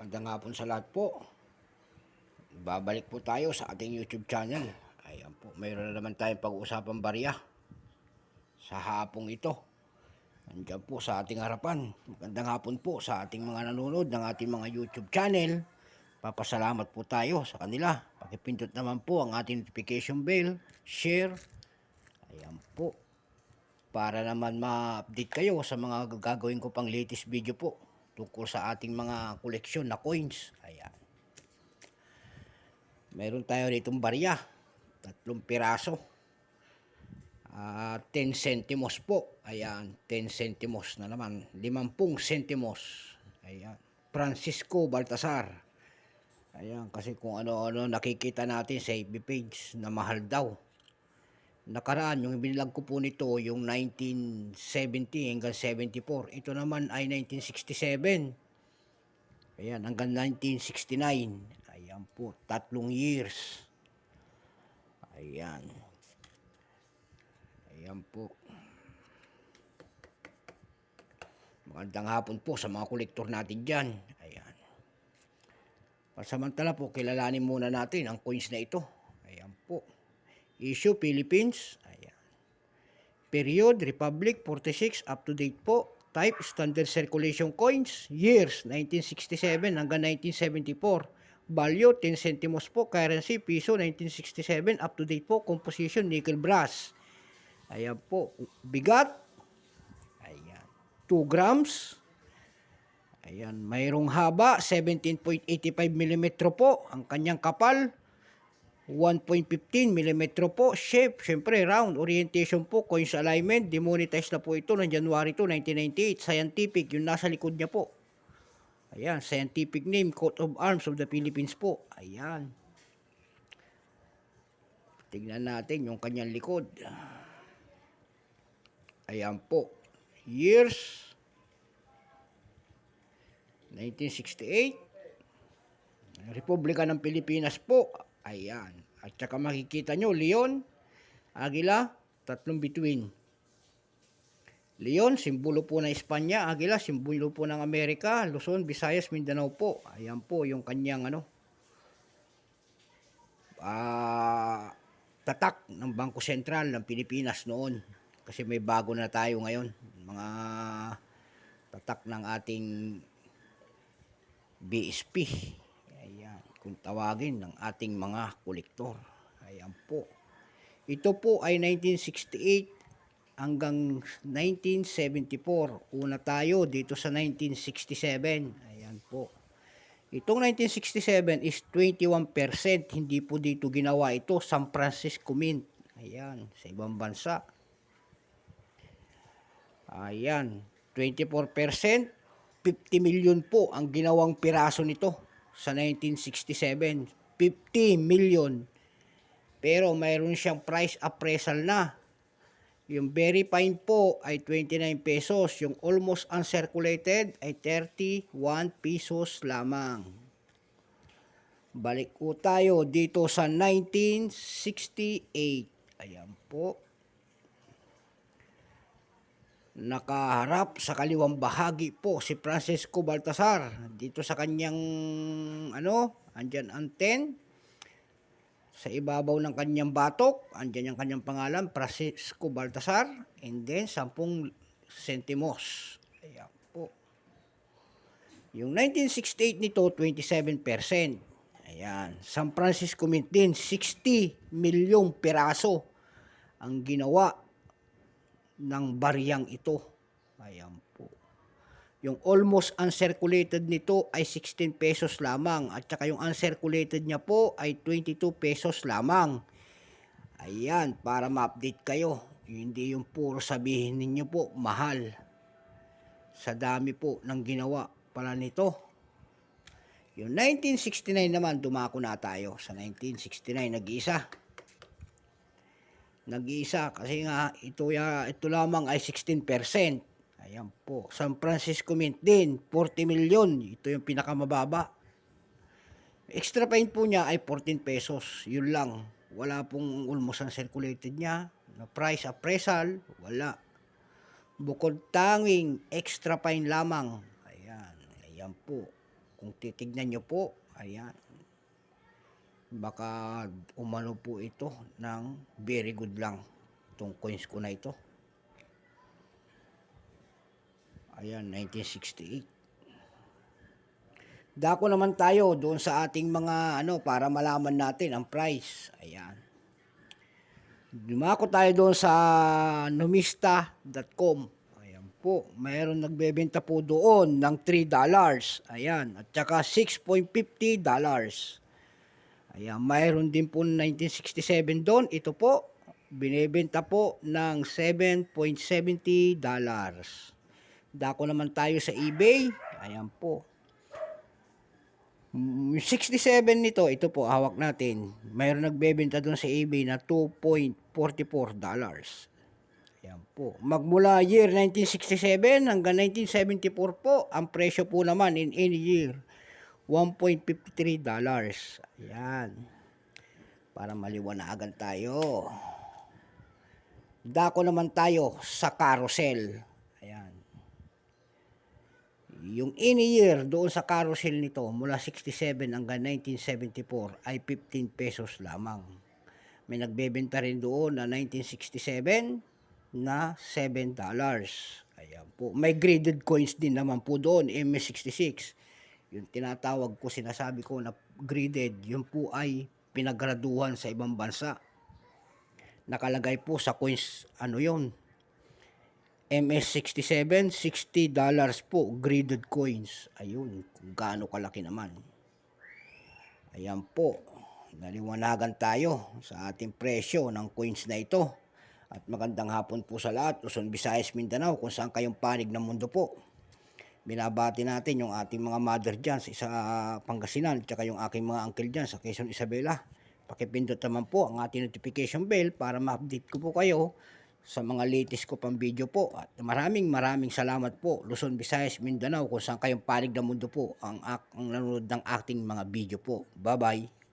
Magandang hapon sa lahat po. Babalik po tayo sa ating YouTube channel. Ayan po, mayroon na naman tayong pag-uusapang barya sa hapong ito. Nandiyan po sa ating harapan. Magandang hapon po sa ating mga nanonood ng ating mga YouTube channel. Papasalamat po tayo sa kanila. Pakipindot naman po ang ating notification bell, share. Ayan po. Para naman ma-update kayo sa mga gagawin ko pang latest video po tungkol sa ating mga koleksyon na coins. Ayan. Meron tayo ditong barya. 3 piraso. 10 centimos po. Ayan, 10 centimos na naman. 50 centimos. Ayan. Francisco Baltasar. Ayan, kasi kung ano-ano nakikita natin sa FB page na mahal daw. Nakaraan, yung binilag ko po nito, yung 1970 hanggang 74. Ito naman ay 1967. Ayan, hanggang 1969. Ayan po, 3 years. Ayan. Ayan po. Magandang hapon po sa mga kolektor natin dyan. Ayan. Pasamantala po, kilalanin muna natin ang coins na ito. Ayan po. Issue, Philippines. Ayan. Period, Republic, 46, up to date po. Type, standard circulation coins. Years, 1967 hanggang 1974. Value, 10 centimos po. Currency, piso, 1967. Up to date po. Composition, nickel brass. Ayan po. Bigat. Ayan. 2 grams. Ayan. Mayroong haba. 17.85 mm po. Ang kanyang kapal. 1.15 mm po. Shape. Siyempre, round. Orientation po. Coins alignment. Demonetized na po ito ng January 2, 1998. Scientific. Yung nasa likod niya po. Ayan. Scientific name. Coat of Arms of the Philippines po. Ayan. Tingnan natin yung kanyang likod. Ayan po. Years. 1968. Republika ng Pilipinas po. Ayan. At saka makikita nyo, Leon, Agila, 3 bituin. Leon, simbolo po ng Espanya. Agila, simbolo po ng Amerika. Luzon, Visayas, Mindanao po. Ayan po yung kanyang tatak ng Bangko Sentral ng Pilipinas noon. Kasi may bago na tayo ngayon. Mga tatak ng ating BSP. Ayan, kung tawagin ng ating mga kolektor. Ayan po. Ito po ay 1968 hanggang 1974. Una tayo dito sa 1967. Ayan po. Itong 1967 is 21%. Hindi po dito ginawa ito. San Francisco Mint. Ayan, sa ibang bansa. Ayan, 24%. 50 million po ang ginawang piraso nito sa 1967. 50 million. Pero mayroon siyang price appraisal na. Yung very fine po ay 29 pesos. Yung almost uncirculated ay 31 pesos lamang. Balik po tayo dito sa 1968. Ayan po. Nakaharap sa kaliwang bahagi po si Francisco Baltasar. Dito sa kanyang andyan ang 10. Sa ibabaw ng kanyang batok, andyan yung kanyang pangalan, Francisco Baltasar. And then 10 centimos. Ayan po. Yung 1968 nito, 27%. Ayan. San Francisco Mint din, 60 milyong piraso ang ginawa ng baryang ito. Ayan po. Yung almost uncirculated nito ay 16 pesos lamang. At saka yung uncirculated niya po ay 22 pesos lamang. Ayan, para ma-update kayo. Hindi yung puro sabihin ninyo po, mahal. Sa dami po ng ginawa pala nito. Yung 1969 naman, dumako na tayo. Sa 1969, nag-iisa kasi nga ito lamang ay 16%. Ayan po. San Francisco Mint din, 40 million. Ito yung pinakamababa. Extra fine po niya ay 14 pesos. Yun lang. Wala pong almost uncirculated niya. Na price appraisal, wala. Bukod tanging extra fine lamang. Ayan. Ayan po. Kung titignan nyo po, ayan, baka umano po ito ng very good lang itong coins ko na ito. Ayan, 1968. Dako naman tayo doon sa ating mga para malaman natin ang price. Ayan. Dumako tayo doon sa numista.com. Ayan po, mayroon nagbebenta po doon ng $3. Ayan, at saka $6.50. Ayan, mayroon din po 1967 doon. Ito po, binebenta po ng $7.70. Dako naman tayo sa eBay. Ayan po. 67 nito, ito po, hawak natin. Mayroon nagbebenta doon sa eBay na $2.44. Ayan po. Magmula year 1967 hanggang 1974 po, ang presyo po naman in any year, $1.53. Ayan. Para maliwanagan tayo. Dako naman tayo sa carousel. Ayan. Yung any year doon sa carousel nito mula 67 hanggang 1974 ay 15 pesos lamang. May nagbebenta rin doon na 1967 na $7. Ayan po. May graded coins din naman po doon, MS66. Yung tinatawag ko, sinasabi ko na graded, yun po ay pinagraduhan sa ibang bansa. Nakalagay po sa coins, yun, MS67, $60 po, graded coins. Ayun, kung gaano kalaki naman. Ayan po, naliwanagan tayo sa ating presyo ng coins na ito. At magandang hapon po sa lahat, Luzon, Visayas, Mindanao, kung saan kayong panig ng mundo po. Binabati natin yung ating mga mother dyan sa Pangasinan, at saka yung aking mga uncle dyan sa Quezon Isabela. Pakipindot naman po ang ating notification bell para ma-update ko po kayo sa mga latest ko pang video po. At maraming salamat po, Luzon, Visayas, Mindanao, kung saan kayong panig ng mundo po ang nanonood ng ating mga video po. Bye-bye.